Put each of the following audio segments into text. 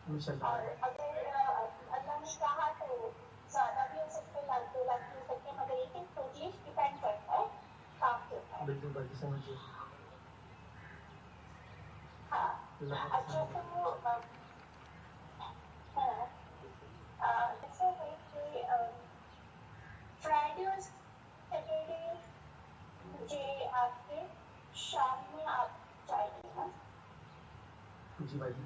انشاءاللہ اور اگر اللہ نے چاہا تو زیادہ بھی ہو سکتے، 1 لاکھ 2 لاکھ بھی ہو سکتے، مگر لیکن ٹوٹلی ڈپینڈ کرتا ہے کام کے اوپر. بالکل باجی سمجھیے. ہاں اللہ اچھا حافظ. تو ایسا ہے کہ فرائیڈے اور سیٹرڈے مجھے آپ کے شام میں آپ چاہیے نا. جی باجی.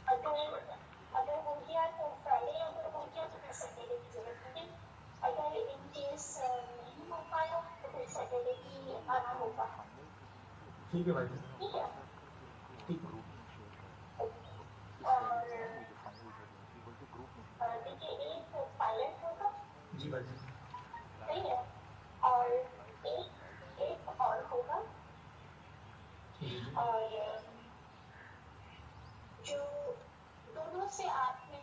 اگر ہو گیا تو فرائیڈے، اگر ہو گیا تو پھر سیٹرڈے کی ضرورت نہیں. اگر ان کیس نہیں ہو پایا تو پھر سیٹرڈے کی آنا ہوگا. ٹھیک ہے باجی. ٹھیک ہے. ٹھیک ہے. اور دیکھیے ایک پائلٹ ہوگا. جی باجی. صحیح ہے. اور ایک اور ہوگا. جی جی. اور جو دونوں سے آپ نے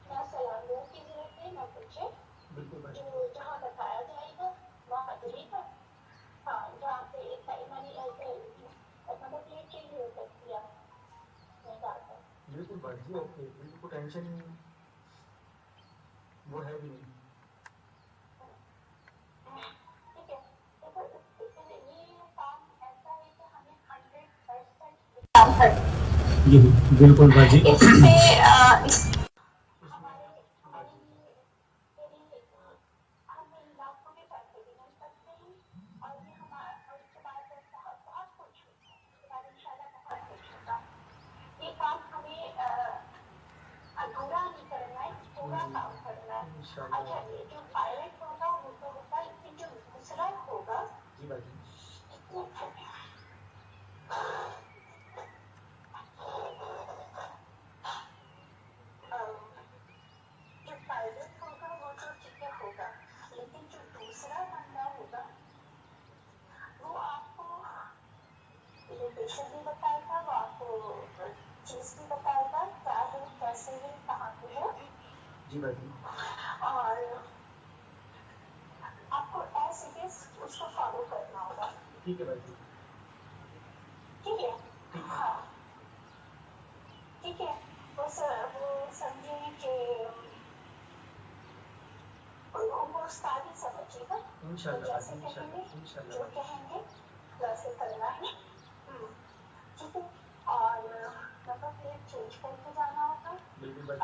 نہ سلامیوں کی ضرورت ہے نہ کچھ ہے. بالکل باجی. جو جہاں بتایا جائے گا وہاں رہے گا. ہاں جہاں پہ مطلب یہ چیز ہو سکتی ہے میں ڈالتا ہوں. بالکل باجی اوکے. بالکل ٹینشن وہ ہے بھی نہیں. ٹھیک ہے. دیکھو یہ کام ایسا ہے کہ ہمیں 100% کام کرنا ہے. جی بالکل باجی. اس پہ ہمارے لیے ہمیں لاکھوں کے پیسے بھی مل سکتے ہیں اور یہ ہمارا اس کے بعد بہت بہت کچھ ہوگا. اس کے بعد انشاءاللہ بہت کچھ ہوگا. یہ کام ہمیں ادھورا نہیں کرنا ہے، پورا کام کرنا ہے. انشاءاللہ. اچھا یہ جو پائلٹ ہوگا وہ تو ہوگا، لیکن جو دوسرا ہوگا جی باجی. جو پائلٹ ہوگا وہ تو ٹھیک ہے ہوگا، لیکن جو دوسرا بندہ ہوگا وہ آپ کو لوکیشن بھی بتائے گا، وہ آپ کو چیز بھی بتائے گا کیا ہے کیسے ہے کہاں پہ ہے. جی باجی. اور آپ کو ایز اٹ از اس کو فالو کرنا ہوگا. ٹھیک ہے باجی. ٹھیک ہے. ٹھیک ہے. ہاں ٹھیک ہے. وہ سمجھیں کہ وہ استاد ہی سمجھے گا. انشاءاللہ جیسے باجی. کہیں گے انشاءاللہ جو باجی. کہیں گے ویسے کرنا ہے. ٹھیک ہے. اور مطلب پلیٹ چینج کر کے جانا ہوگا. بالکل باجی.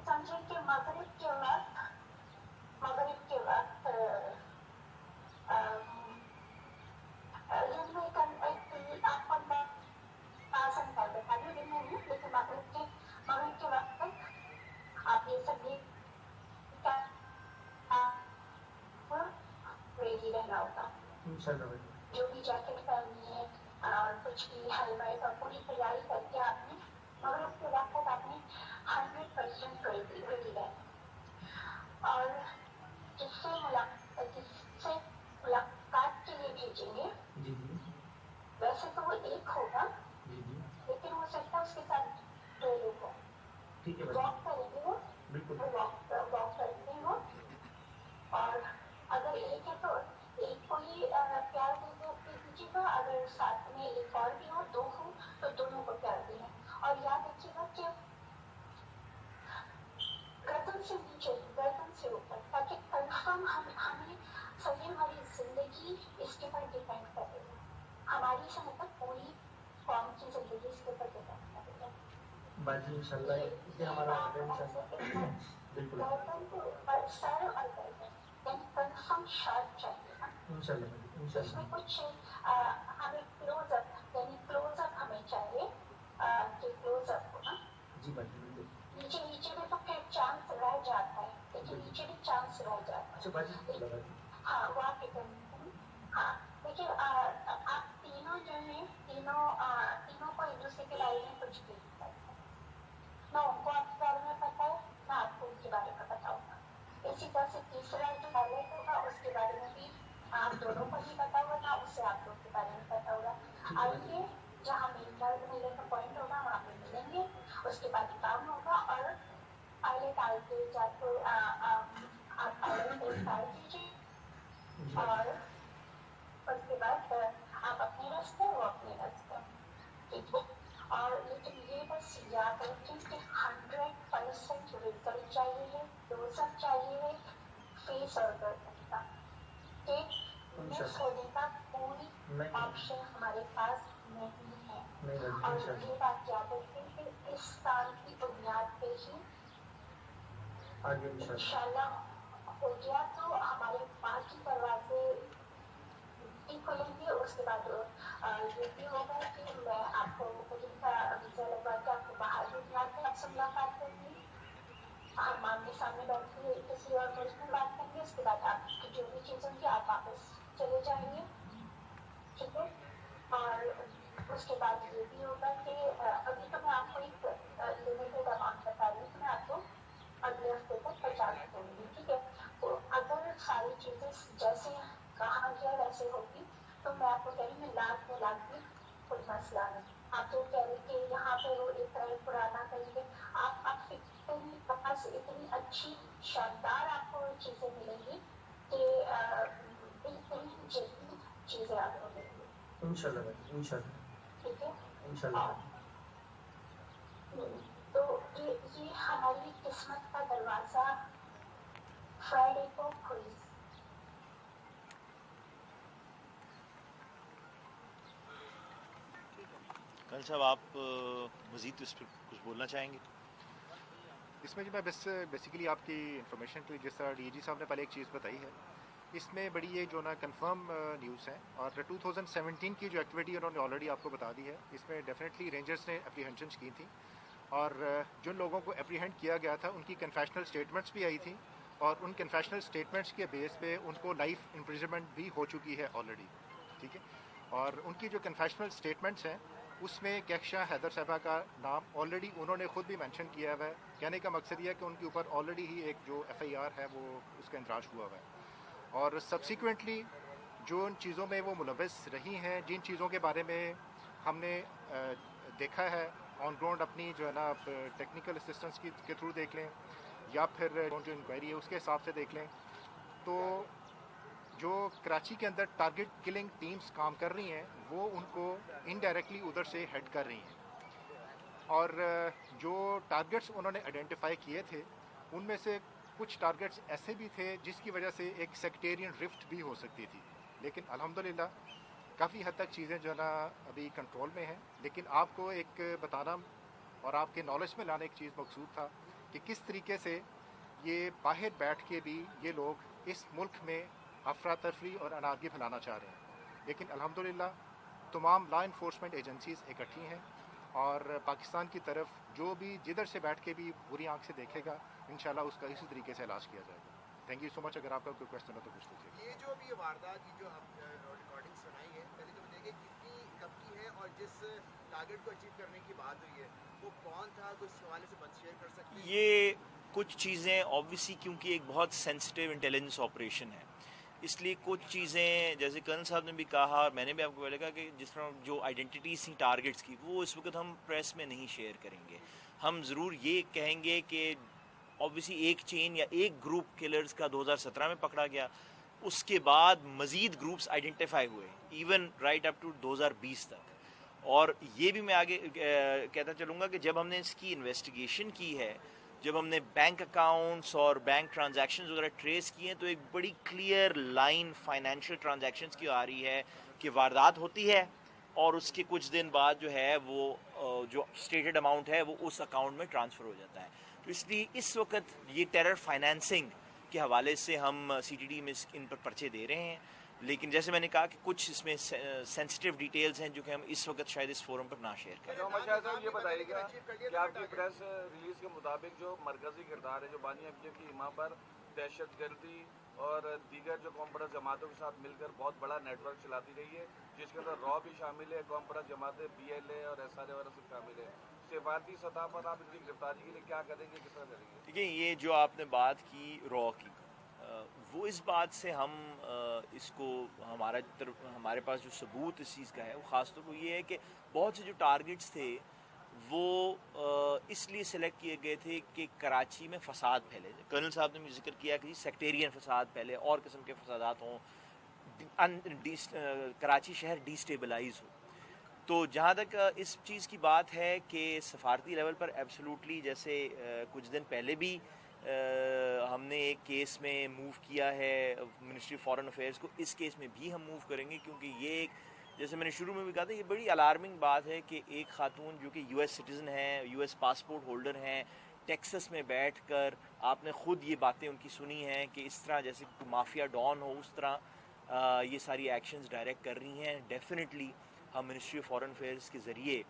سمجھیں کہ مغرب کے وقت دن میں آپ کو میں آسان کر بتا دوں، دن میں نہیں لیکن مغرب کے وقت تک آپ یہ سب ریڈی رہنا ہوگا. انشاءاللہ باجی. جو بھی جیکٹ پہننی ہے اور کچھ بھی ہیلمٹ اور پوری تیاری کر کے آپ نے مغرب کے وقت تک آپ نے 100% ریڈی رہنا. اور جس سے ملاقات کے لیے بھیجیں گے جی جی. ویسے تو وہ ایک ہوگا جی جی. لیکن ہو سکتا ہے اس کے ساتھ 2 لوگ ہوں. ٹھیک ہے باجی. واک کریں گے وہ. بالکل. واک کریں گے وہ. اور اگر ایک ہے تو ایک کو ہی پیار دے دیجیے گا. اگر ساتھ میں ایک اور بھی ہو 2 ہو تو دونوں کو پیار دیں. اور یاد رکھیے گا کہ گردن سے نیچے گردن سے اوپر، تاکہ کنفرم ہمیں صحیح ہماری زندگی اس کے پر ڈیپینڈ کرے گا. ہماری سے مطلب پوری قوم کی زندگی اس کے اوپر ڈیپینڈ کرے گا. باجی انشاءاللہ یہ ہمارا ٹینشن. بالکل. گردن کے اوپر سر اور گردن یعنی کنفرم شارپ چاہیے نا. انشاءاللہ باجی. اس انشاءاللہ. میں کچھ ہمیں کلوز اپ ہمیں چاہیے کہ کلوز اپ ہو نا. جی باجی. بالکل. نیچے بھی تو پھر چانس رہ جاتا ہے، لیکن نیچے بھی چانس رہ جاتا ہے. اچھا باجی. ہاں وہ آپ ہاں دیکھیے آپ تینوں جو ہیں تینوں کو ایک دوسرے کے بارے میں کچھ بھی نہیں پتا. نہ ان کو آپ کے بارے میں پتا ہے نہ آپ کو ان کے بارے میں پتا ہوگا. اسی طرح سے تیسرا جو پائلٹ ہوگا اس کے بارے میں بھی آپ دونوں کو نہیں پتا ہوگا، نہ اسے آپ لوگ کے بارے میں پتا ہوگا. آئیے جہاں ملنے کا پوائنٹ ہوگا وہاں پہ ملیں گے. اس کے بعد کام ہوگا اور پائلٹ آئے کے جا کے آپ پائلٹ کو اتار دیجیے اور اس کے بعد آپ اپنے راستے وہ ठीक है। और लेकिन ये बस याद रखें कि 100% रिजल्ट चाहिए, डोजर चाहिए फेस और गर्दन का, ठीक। मिस होने का कोई ऑप्शन हमारे पास नहीं है। और ये बात याद रखें कि इस साल की बुनियाद पे ही इंशाल्लाह हो गया तो हमारे बाकी दरवाजे भी खुलेंगे। उसके बाद ये भी होगा कि मैं आपको का वीजा लगवा के आपको बाहर भी बुलाते हैं, आपसे मुलाकात करेंगे, हम आमने सामने बैठ के किसी और मुल्क में बात करेंगे। उसके बाद आपकी जो भी चीज़ होंगी आप वापस चले जाएंगे, ठीक है। और उसके बाद ये भी होगा कि अभी तो मैं आपको एक लिमिटेड अमाउंट बता रही हूँ, तो मैं आपको अगले हफ्ते तक पहुँचा दूँगी, ठीक है। तो अगर सारी चीज़ें जैसे कहा गया वैसे होगी तो मैं आपको कह रही हूँ लाख में लाख भी कोई मसला नहीं। आप जो कह रहे कि यहाँ पे वो एक तरह पुराना करेंगे, आप इतनी पास इतनी अच्छी शानदार आपको चीज़ें मिलेंगी कि इतनी जल्दी चीज़ें आपको मिलेंगी इंशाल्लाह, ठीक है इंशाल्लाह। तो ये हमारी किस्मत का दरवाज़ा फ्राइडे को खुली। कल साहब आप मज़ीद इस पर कुछ बोलना चाहेंगे? इसमें जो मैं बेसिकली आपकी इन्फॉर्मेशन के लिए, जिस तरह डीजी साहब ने पहले एक चीज़ बताई है, इसमें बड़ी ये जो ना कंफर्म न्यूज़ है। और 2017 की जो एक्टिविटी उन्होंने ऑलरेडी आपको बता दी है, इसमें डेफिनेटली रेंजर्स ने एप्रीहेंशंस की थी और जिन लोगों को एप्रीहेंड किया गया था उनकी कन्फेशनल स्टेटमेंट्स भी आई थी और उन कन्फेशनल स्टेटमेंट्स के बेस पे उनको लाइफ इम्प्रिजनमेंट भी हो चुकी है ऑलरेडी, ठीक है। और उनकी जो कन्फेशनल स्टेटमेंट्स हैं उसमें कैक्शा हैदर साहबा का नाम ऑलरेडी उन्होंने खुद भी मेंशन किया हुआ है। कहने का मकसद ये है कि उनके ऊपर ऑलरेडी ही एक जो FIR है वो उसका इंदराज हुआ हुआ है और सब्सिक्वेंटली जो उन चीज़ों में वो मुलव्वस रही हैं, जिन चीज़ों के बारे में हमने देखा है ऑन ग्राउंड, अपनी जो है ना टेक्निकल असिस्टेंस के थ्रू देख लें या फिर जो इंक्वायरी है उसके हिसाब से देख लें, तो जो कराची के अंदर टारगेट किलिंग टीम्स काम कर रही हैं वो उनको इनडायरेक्टली उधर से हेड कर रही हैं। और जो टारगेट्स उन्होंने आइडेंटिफाई किए थे उनमें से कुछ टारगेट्स ऐसे भी थे जिसकी वजह से एक सेक्टेरियन रिफ्ट भी हो सकती थी, लेकिन अल्हम्दुलिल्लाह काफ़ी हद तक चीज़ें जो है ना अभी कंट्रोल में हैं। लेकिन आपको एक बताना और आपके नॉलेज में लाने एक चीज़ मकसूद था कि किस तरीके से ये बाहर बैठ के भी ये लोग इस मुल्क में अफरा तफरी और अनारकी फैलाना चाह रहे हैं। लेकिन अल्हम्दुलिल्लाह तमाम लॉ इन्फोर्समेंट एजेंसीज़ इकट्ठी हैं और पाकिस्तान की तरफ जो भी जिधर से बैठ के भी बुरी आंख से देखेगा इंशाल्लाह उसका इसी तरीके से इलाज किया जाएगा। Thank you so much. अगर आपका कोई क्वेश्चन हो तो पूछ लीजिए। ये जो भी वारदात की जो आप रिकॉर्डिंग सुनाई है, पहले तो बताइए कितनी कब की है और जिस टारगेट को अचीव करने की बात हुई है वो कौन था, कुछ हवाले से बात शेयर कर सकते हैं? ये कुछ चीज़ें ऑब्वियसली क्योंकि एक बहुत सेंसिटिव इंटेलिजेंस ऑपरेशन है, इसलिए कुछ चीज़ें जैसे कर्नल साहब ने भी कहा और मैंने भी आपको पहले कहा कि जिस तरह जो आइडेंटिटीज थी टारगेट्स की वो इस वक्त हम प्रेस में नहीं शेयर करेंगे। हम ज़रूर ये कहेंगे कि ऑब्वियसली एक चेन या एक ग्रुप किलर्स का 2017 में पकड़ा गया, उसके बाद मज़ीद ग्रुप्स आइडेंटिफाई हुए इवन राइट अप टू 2020 तक। और ये भी मैं आगे कहता चलूँगा कि जब हमने इसकी इन्वेस्टिगेशन की है, जब हमने बैंक अकाउंट्स और बैंक ट्रांजैक्शंस वगैरह ट्रेस किए हैं, तो एक बड़ी क्लियर लाइन फाइनेंशियल ट्रांजैक्शंस की आ रही है कि वारदात होती है और उसके कुछ दिन बाद जो है वो जो स्टेटेड अमाउंट है वो उस अकाउंट में ट्रांसफ़र हो जाता है। तो इसलिए इस वक्त ये टेरर फाइनेंसिंग के हवाले से हम CTD में इन पर पर्चे दे रहे हैं, लेकिन जैसे मैंने कहा कि कुछ इसमें सेंसिटिव डिटेल्स हैं जो कि हम इस वक्त शायद इस फोरम पर ना शेयर करें। साहब ये बताइएगा कि आपकी प्रेस रिलीज के मुताबिक जो मरकजी किरदार है जो बानी FJ की हिमा पर दहशतगर्दी और दीगर जो कॉम्परस जमातों के साथ मिलकर बहुत बड़ा नेटवर्क चलाती रही है, जिसके अंदर रॉ भी शामिल है, कॉम्परस जमातें BLA और SRA वगैरह सब शामिल है। सिफारती सतह पर आप इनकी गिरफ्तारी के लिए क्या करेंगे, किस तरह करेंगे? देखिए, ये जो आपने बात की रॉ की, वो इस बात से हम इसको हमारे पास जो सबूत इस चीज़ का है वो ख़ास तौर पर ये है कि बहुत से जो टारगेट्स थे वो इसलिए सेलेक्ट किए गए थे कि कराची में फसाद फैले। कर्नल साहब ने भी जिक्र किया कि सेक्टेरियन फसाद फैले और किस्म के फसादात हों, कराची शहर डिस्टेबलाइज हो। तो जहाँ तक इस चीज़ की बात है कि सफारती लेवल पर एब्सोल्युटली, जैसे कुछ दिन पहले भी हमने एक केस में मूव किया है मिनिस्ट्री ऑफ फॉरेन अफेयर्स को, इस केस में भी हम मूव करेंगे, क्योंकि ये एक, जैसे मैंने शुरू में भी कहा था, ये बड़ी अलार्मिंग बात है कि एक खातून जो कि यूएस सिटीज़न है, यूएस पासपोर्ट होल्डर हैं, टेक्सास में बैठकर आपने ख़ुद ये बातें उनकी सुनी हैं कि इस तरह जैसे माफिया डॉन हो उस तरह ये सारी एक्शंस डायरेक्ट कर रही हैं। डेफिनेटली हम मिनिस्ट्री ऑफ फॉरेन अफेयर्स के ज़रिए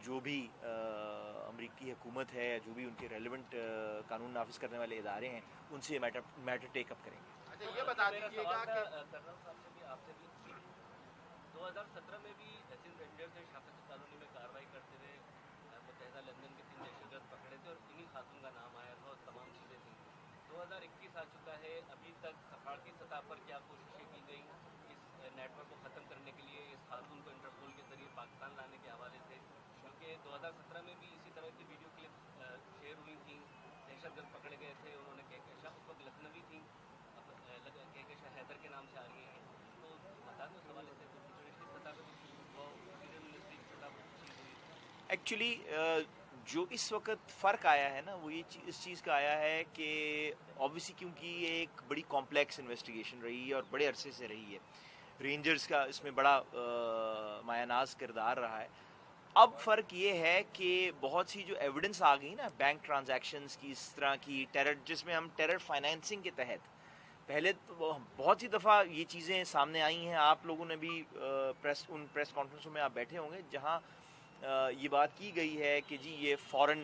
जो भी अमरीकी हुकूमत है, जो भी उनके रेलिवेंट कानून नाफिज करने वाले इदारे हैं, उनसे मैटर टेक अप करेंगे। अच्छा, ये बता दीजिएगा कि 2017 में भी सचिन रेंजर ने शाफत कॉलोनी में कार्रवाई करते हुए मुत्तहिदा लंदन के 3 दहशतगर्द पकड़े थे और इन्हीं खातून का नाम आया था और तमाम चीज़ें थी। 2021 आ चुका है, अभी तक सफारती सतह पर क्या कोशिशें की गई इस नेटवर्क को ख़त्म करने के लिए, इस खातून को इंटरपोल के जरिए पाकिस्तान लाने के हवाले से? क्योंकि 2017 में भी इसी तरह की वीडियो क्लिप शेयर हुई थी, दहशतगर्द पकड़े गए थे, उन्होंने कहकशा उस वक्त लखनवी थी, अब कहकशा हैदर के नाम से आ रही हैं। तो बता दें उस हवाले से एक्चुअली जो इस वक्त फ़र्क आया है ना, वो ये इस चीज़ का आया है कि ऑब्वियसली क्योंकि ये एक बड़ी कॉम्प्लेक्स इन्वेस्टिगेशन रही है और बड़े अरसे से रही है, रेंजर्स का इसमें बड़ा मायानाज किरदार रहा है। अब फ़र्क ये है कि बहुत सी जो एविडेंस आ गई ना बैंक ट्रांजैक्शंस की, इस तरह की टेरर, जिसमें हम टेरर फाइनेंसिंग के तहत पहले तो बहुत सी दफ़ा ये चीज़ें सामने आई हैं। आप लोगों ने भी उन प्रेस कॉन्फ्रेंसों में आप बैठे होंगे जहां ये बात की गई है कि जी ये फॉरेन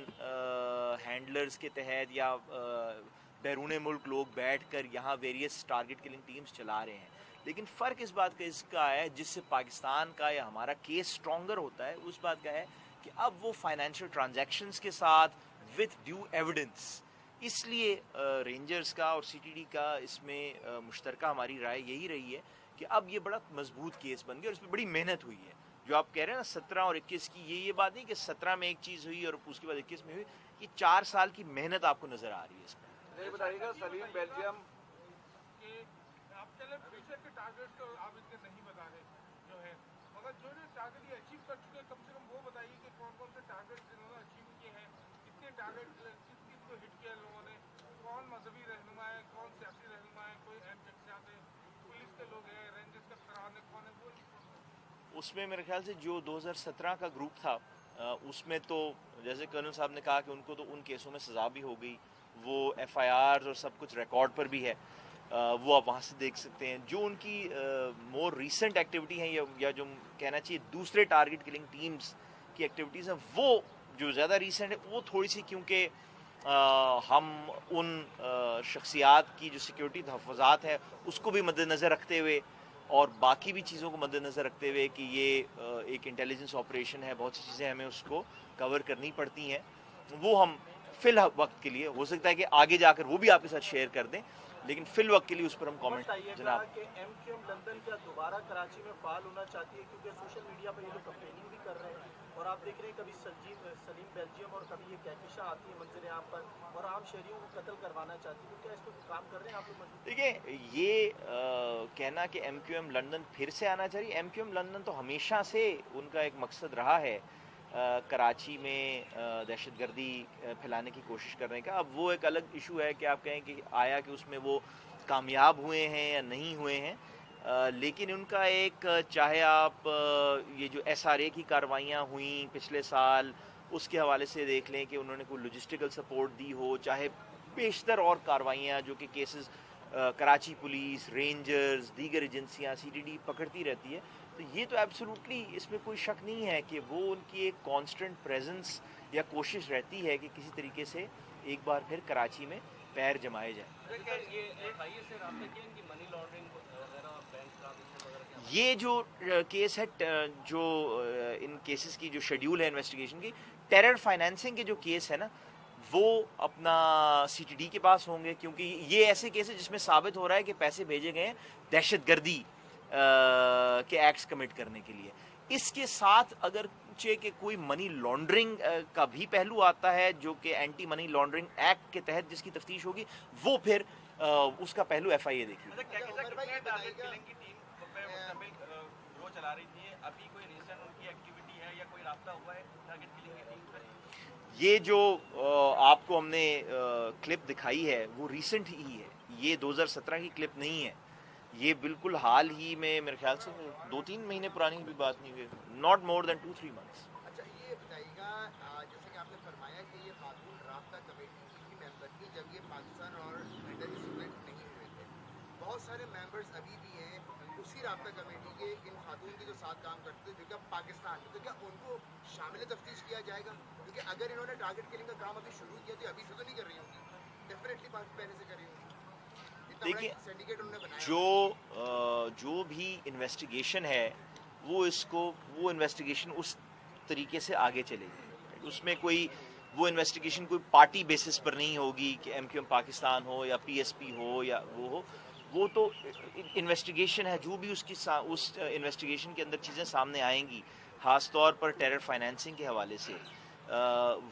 हैंडलर्स के तहत या बैरून मुल्क लोग बैठकर यहाँ वेरियस टारगेट किलिंग टीम्स चला रहे हैं। लेकिन फ़र्क इस बात का इसका है, जिससे पाकिस्तान का या हमारा केस स्ट्रॉन्गर होता है, उस बात का है कि अब वो फाइनेंशियल ट्रांजैक्शंस के साथ विथ ड्यू एविडेंस, इसलिए रेंजर्स का और सीटीडी का इसमें मुश्तरका हमारी राय यही रही है कि अब ये बड़ा मजबूत केस बन गया और इसमें बड़ी मेहनत हुई है। जो आप कह रहे हैं ना 17 और 21 की, ये बात नहीं कि 17 में एक चीज़ हुई और उसके बाद 21 में हुई, ये 4 साल की मेहनत आपको नज़र आ रही है इसमें। ये बताइएगा सलीम बेल्जियम कि आप चले फ्यूचर के टारगेट तो आप इतने नहीं बता रहे जो है, मगर जो टारगेट ये अचीव कर चुके कम से कम वो बताइए कि कौन कौन से टारगेट इन्होंने अचीव किए हैं, कितने टारगेट किसको हिट किया लोगों ने, कौन मजहबी रहनुमा है, कौन सियासी रहनुमा है, कोई एम शख्सियात है, पुलिस के लोग हैं, रेंजर्स का फरान है, कौन है वो? उसमें मेरे ख्याल से जो 2017 का ग्रुप था उसमें तो जैसे कर्नल साहब ने कहा कि उनको तो उन केसों में सज़ा भी हो गई, वो FIR और सब कुछ रिकॉर्ड पर भी है, वो आप वहाँ से देख सकते हैं। जो उनकी मोर रीसेंट एक्टिविटी हैं या जो कहना चाहिए दूसरे टारगेट किलिंग टीम्स की एक्टिविटीज़ हैं, वो जो ज़्यादा रीसेंट है वो थोड़ी सी, क्योंकि हम उन शख्सियात की जो सिक्योरिटी तहफ़्फ़ुज़ात है उसको भी मद्देनज़र रखते हुए और बाकी भी चीज़ों को मद्देनज़र रखते हुए कि ये एक इंटेलिजेंस ऑपरेशन है, बहुत सी चीज़ें हमें उसको कवर करनी पड़ती हैं, वो हम फ़िल वक्त के लिए, हो सकता है कि आगे जाकर वो भी आपके साथ शेयर कर दें, लेकिन फ़िल वक्त के लिए उस पर हम कमेंट जनाब। कि MQM लंदन क्या दोबारा कराची में फ़ाल होना चाहती है, क्योंकि सोशल मीडिया पर ये लोग कंपेनिंग भी कर रहे हैं और आप देख रहे हैं कभी सलीम बेल्जियम और कभी ये कहकशा आती है मंजर आम पर और आम शहरियों को कत्ल करवाना चाहती है, तो क्या इस पर काम कर रहे हैं आप लोग? देखिए ये कहना कि MQM लंदन फिर से आना चाहिए, MQM लंदन तो हमेशा से उनका एक मकसद रहा है कराची में दहशतगर्दी फैलाने की कोशिश करने का। अब वो एक अलग इशू है कि आप कहें कि आया कि उसमें वो कामयाब हुए हैं या नहीं हुए हैं, लेकिन उनका एक, चाहे आप ये जो SRA की कार्रवाइयाँ हुई पिछले साल उसके हवाले से देख लें कि उन्होंने कोई लॉजिस्टिकल सपोर्ट दी हो, चाहे बेशतर और कार्रवाइयाँ जो कि केसेस कराची पुलिस, रेंजर्स, दीगर एजेंसियाँ, CTD पकड़ती रहती है, तो ये तो एब्सोल्युटली इसमें कोई शक नहीं है कि वो उनकी एक कांस्टेंट प्रेजेंस या कोशिश रहती है कि किसी तरीके से एक बार फिर कराची में पैर जमाए जाए। ये जो केस है, जो इन केसेस की जो शेड्यूल है इन्वेस्टिगेशन की, टेरर फाइनेंसिंग के जो केस है ना, वो अपना CTD के पास होंगे, क्योंकि ये ऐसे केस है जिसमें साबित हो रहा है कि पैसे भेजे गए हैं दहशतगर्दी के एक्ट्स कमिट करने के लिए। इसके साथ अगर कि कोई मनी लॉन्ड्रिंग का भी पहलू आता है, जो कि एंटी मनी लॉन्ड्रिंग एक्ट के तहत जिसकी तफ्तीश होगी, वो फिर उसका पहलू FIA देखिए। चला रही थी, अभी कोई रिसेंट उनकी एक्टिविटी है या कोई राब्ता हुआ है टारगेट किलिंग की टीम पर? ये जो आपको हमने क्लिप दिखाई है वो रिसेंट ही है, ये 2017 की क्लिप नहीं है, ये बिल्कुल हाल ही में मेरे ख्याल से 2-3 महीने पुरानी भी बात नहीं हुई, नॉट मोर देन 2-3 मंथ्स। अच्छा ये बताइएगा, जैसे कि आपने फरमाया कि ये खातून राब्ता कमेटी की ही मेंबर थी जब ये पाकिस्तान और मिलिट्री स्प्लिट नहीं हुए थे। बहुत सारे मेंबर्स अभी भी हैं उसी राब्ता कमेटी के, इन खातून के जो साथ काम करते थे जो कि पाकिस्तान में, तो क्या उनको शामिल तफ्तीश किया जाएगा? क्योंकि अगर इन्होंने टारगेट किलिंग का काम अभी शुरू किया तो अभी से तो नहीं कर रही होंगी, डेफिनेटली पहले से कर रही होंगी। देखिए, सिंडिकेट उन्होंने बनाया जो भी इन्वेस्टिगेशन है वो इन्वेस्टिगेशन उस तरीके से आगे चलेगी, उसमें कोई वो इन्वेस्टिगेशन कोई पार्टी बेसिस पर नहीं होगी कि MQM पाकिस्तान हो या PSP हो या वो हो, वो तो इन्वेस्टिगेशन है, जो भी उस इन्वेस्टिगेशन के अंदर चीज़ें सामने आएंगी, ख़ास तौर पर टेरर फाइनेंसिंग के हवाले से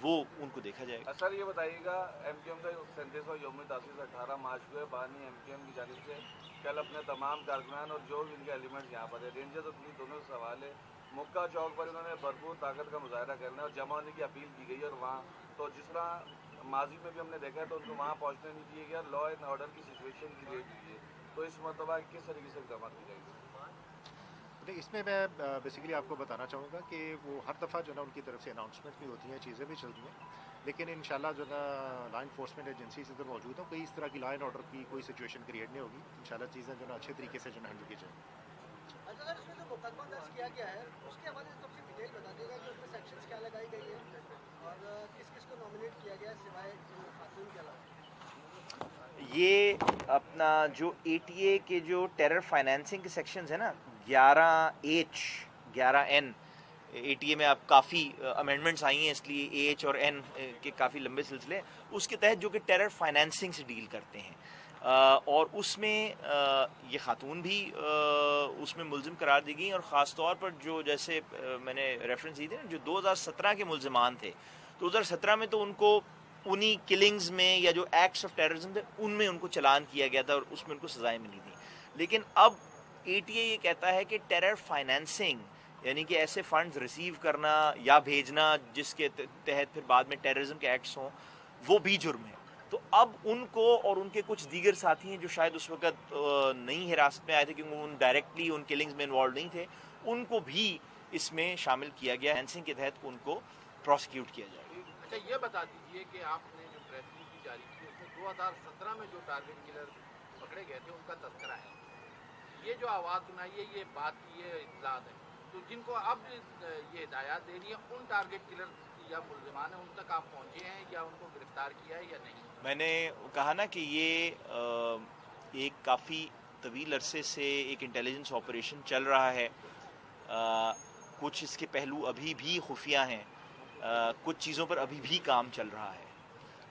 वो उनको देखा जाएगा। सर ये बताइएगा, MQM का 37वां यौम तासीस 18 मार्च को है, बानी MQM की जानिब से कल अपने तमाम कारकुनान और जो भी इनके एलिमेंट्स यहाँ पर है, रेंजर्स और पुलिस दोनों से सवाल है, मुक्का चौक पर इन्होंने भरपूर ताकत का मुजाहरा करना और जमा होने की अपील की गई, और वहाँ तो जिस तरह माजी में भी हमने देखा है तो उनको वहाँ पहुँचने नहीं दिए गया, लॉ एंड ऑर्डर की सिचुएशन क्रिएट की है, तो इस मरतबा किस तरीके से इक़दाम की जाएगी? इसमें मैं बेसिकली आपको बताना चाहूँगा कि वो हर दफ़ा जो ना उनकी तरफ से अनाउंसमेंट भी होती हैं, चीज़ें भी चलती हैं, लेकिन इंशाल्लाह जो ना लॉ इन्फोर्समेंट एजेंसी से तो मौजूद हो, कोई इस तरह की लॉ एंड ऑर्डर की कोई सिचुएशन क्रिएट नहीं होगी, इंशाल्लाह चीज़ें जो ना अच्छे तरीके से जो ना हैंडल की जाएंगी। अच्छा सर, इसमें जो मुकदमा दर्ज किया गया है उसके हवाले से सबसे डिटेल बता देगा कि उसमें सेक्शंस क्या लगाई गई है और किस किस को नॉमिनेट किया गया है सिवाय खातून के अलावा? ये अपना जो ATA के जो टेरर फाइनेंसिंग के सेक्शंस है ना, 11H 11N, ATA में आप काफ़ी अमेंडमेंट्स आई हैं, इसलिए AH और N के काफ़ी लंबे सिलसिले, उसके तहत जो कि टेरर फाइनेंसिंग से डील करते हैं, और उसमें ये खातून भी उसमें मुलजिम करार दी गई, और ख़ास तौर पर जो जैसे मैंने रेफरेंस दी थी ना, जो 2017 के मुलजिमान थे, 2017 में तो उनको उन्हीं किलिंग्स में या जो एक्ट्स ऑफ टेररिज्म थे उनमें उनको चलान किया गया था और उसमें उनको सजाएं मिली थी, लेकिन अब ATA ये कहता है कि टेरर फाइनेंसिंग यानी कि ऐसे फंड्स रिसीव करना या भेजना जिसके तहत फिर बाद में टेररिज्म के एक्ट्स हों, वो भी जुर्म है। तो अब उनको और उनके कुछ दीगर साथी हैं जो शायद उस वक्त नई हिरासत में आए थे क्योंकि उन डायरेक्टली उन किलिंग्स में इन्वॉल्व नहीं थे, उनको भी इसमें शामिल किया गया, हैंसिंग के तहत उनको प्रोसिक्यूट किया जाएगा। अच्छा ये बता दीजिए कि आपने जो प्रेस रिलीज जारी की उसमें 2017 में जो टारगेट किलर पकड़े गए थे उनका तस्करा है, ये जो आवाज़ सुनाई है, ये बात की ये इत्तलात है, तो जिनको अब ये हिदायत देनी है उन टारगेट किलर या मुलजिमान है उन तक आप पहुँचे हैं या उनको गिरफ्तार किया है या नहीं? मैंने कहा ना कि ये एक काफ़ी तवील अरसे से एक इंटेलिजेंस ऑपरेशन चल रहा है, कुछ इसके पहलू अभी भी खुफिया हैं, कुछ चीज़ों पर अभी भी काम चल रहा है,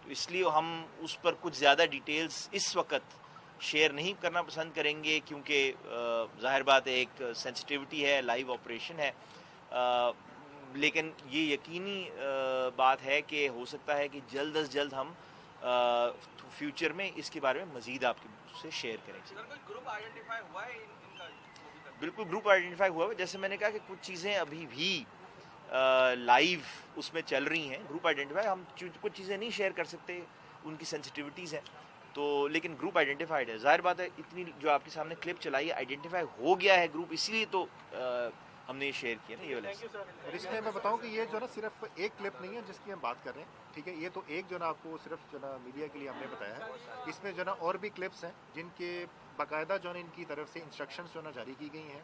तो इसलिए हम उस पर कुछ ज़्यादा डिटेल्स इस वक्त शेयर नहीं करना पसंद करेंगे क्योंकि ज़ाहिर बात है एक सेंसिटिविटी है, लाइव ऑपरेशन है, लेकिन ये यकीनी बात है कि हो सकता है कि जल्द अज जल्द हम फ्यूचर में इसके बारे में मज़ीद आपके से शेयर करेंगे। कोई ग्रुप आइडेंटिफाई हुआ है इनका? बिल्कुल ग्रुप आइडेंटिफाई हुआ है, जैसे मैंने कहा कि कुछ चीज़ें अभी भी लाइव उसमें चल रही हैं, ग्रुप आइडेंटिफाई, हम कुछ चीज़ें नहीं शेयर कर सकते, उनकी सेंसिटिविटीज़ हैं, तो लेकिन ग्रुप आइडेंटिफाइड है। ज़ाहिर बात है इतनी जो आपके सामने क्लिप चलाई है, आइडेंटिफाई हो गया है ग्रुप, इसीलिए तो हमने ये शेयर किया ना ये वाला। और इसमें मैं बताऊं कि ये जो ना सिर्फ एक क्लिप नहीं है जिसकी हम बात कर रहे हैं, ठीक है, ये तो एक जो ना आपको सिर्फ जो ना मीडिया के लिए हमने बताया है, इसमें जो ना और भी क्लिप्स हैं जिनके बाकायदा जो ना इनकी तरफ से इंस्ट्रक्शंस जो ना जारी की गई हैं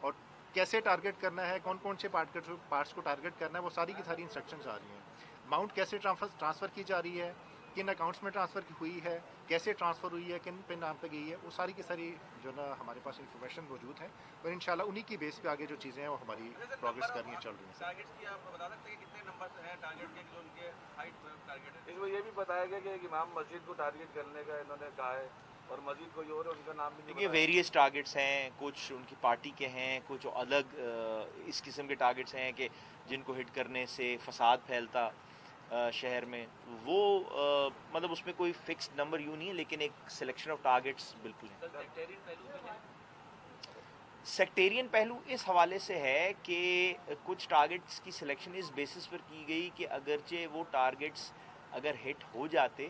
और कैसे टारगेट करना है, कौन कौन से पार्ट्स को टारगेट करना है, वो सारी की सारी इंस्ट्रक्शंस आ रही हैं। अमाउंट कैसे ट्रांसफ़र की जा रही है, किन अकाउंट्स में ट्रांसफ़र हुई है, कैसे ट्रांसफ़र हुई है, किन पे नाम पे गई है, वो सारी की सारी जो ना हमारे पास इंफॉर्मेशन मौजूद है और इंशाल्लाह उन्हीं की बेस पे आगे जो चीज़ें हैं वो हमारी प्रोग्रेस करनी चल रही हैं। टारगेट्स की आप बता सकते हैं कितने नंबर हैं टारगेट के जो उनके हाइट टारगेट है? इसमें ये भी बताया गया कि एक इमाम मस्जिद को टारगेट करने का इन्होंने कहा है और मस्जिद कोई और है, उनका नाम भी नहीं देखिए बताया। वेरियस टारगेट्स हैं, कुछ उनकी पार्टी के हैं, कुछ अलग इस किस्म के टारगेट्स हैं कि जिनको हिट करने से फसाद फैलता शहर में, वो मतलब उसमें कोई फिक्स नंबर यूँ नहीं है, लेकिन एक सिलेक्शन ऑफ टारगेट्स बिल्कुल है। सेक्टेरियन पहलू इस हवाले से है कि कुछ टारगेट्स की सिलेक्शन इस बेसिस पर की गई कि अगरचे वो टारगेट्स अगर हिट हो जाते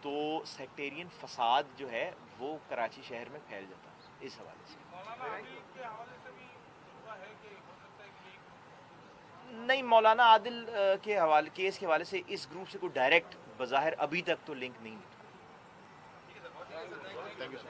तो सेक्टेरियन फसाद जो है वो कराची शहर में फैल जाता, इस हवाले से। मौलाना आदिल के हवाले से भी शुबा है कि हो सकता है कि एक नहीं, मौलाना आदिल के हवाले केस के हवाले से इस ग्रुप से कोई डायरेक्ट बज़ाहिर अभी तक तो लिंक नहीं निकला। Thank you sir.